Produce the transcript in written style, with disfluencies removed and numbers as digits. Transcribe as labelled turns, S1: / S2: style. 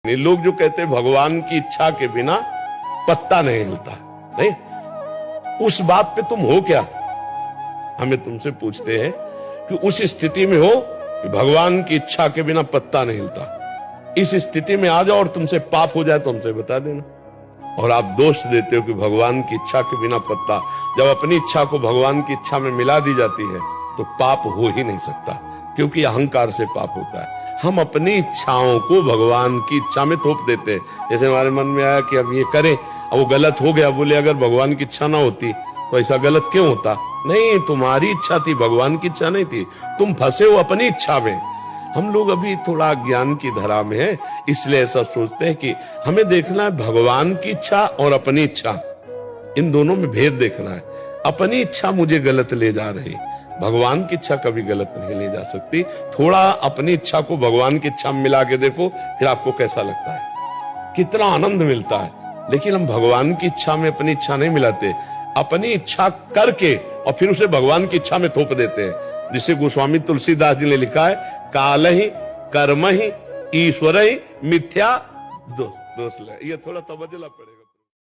S1: लोग जो कहते हैं भगवान की इच्छा के बिना पत्ता नहीं हिलता, नहीं, उस बात पे तुम हो क्या? हमें तुमसे पूछते हैं कि उस स्थिति में हो कि भगवान की इच्छा के बिना पत्ता नहीं हिलता। इस स्थिति में आ जाओ और तुमसे पाप हो जाए तो हमसे बता देना। और आप दोष देते हो कि भगवान की इच्छा के बिना पत्ता। जब अपनी इच्छा को भगवान की इच्छा में मिला दी जाती है तो पाप हो ही नहीं सकता, क्योंकि अहंकार से पाप होता है। हम अपनी इच्छाओं को भगवान की इच्छा में थोप देते हैं। जैसे हमारे मन में आया कि अब ये करें, अब वो गलत हो गया, बोले अगर भगवान की इच्छा ना होती तो ऐसा गलत क्यों होता? नहीं, तुम्हारी इच्छा थी, भगवान की इच्छा नहीं थी। तुम फंसे हो अपनी इच्छा में। हम लोग अभी थोड़ा ज्ञान की धारा में है, इसलिए ऐसा सोचते हैं कि हमें देखना है भगवान की इच्छा और अपनी इच्छा, इन दोनों में भेद देखना है। अपनी इच्छा मुझे गलत ले जा रही, भगवान की इच्छा कभी गलत नहीं ले जा सकती। थोड़ा अपनी इच्छा को भगवान की इच्छा में मिला के देखो, फिर आपको कैसा लगता है, कितना आनंद मिलता है। लेकिन हम भगवान की इच्छा में अपनी इच्छा नहीं मिलाते, अपनी इच्छा करके और फिर उसे भगवान की इच्छा में थोप देते हैं। जिसे गोस्वामी तुलसीदास जी ने लिखा है, काल ही कर्म ही ईश्वर ही मिथ्या दोष। ये थोड़ा तवज्जो पड़ेगा।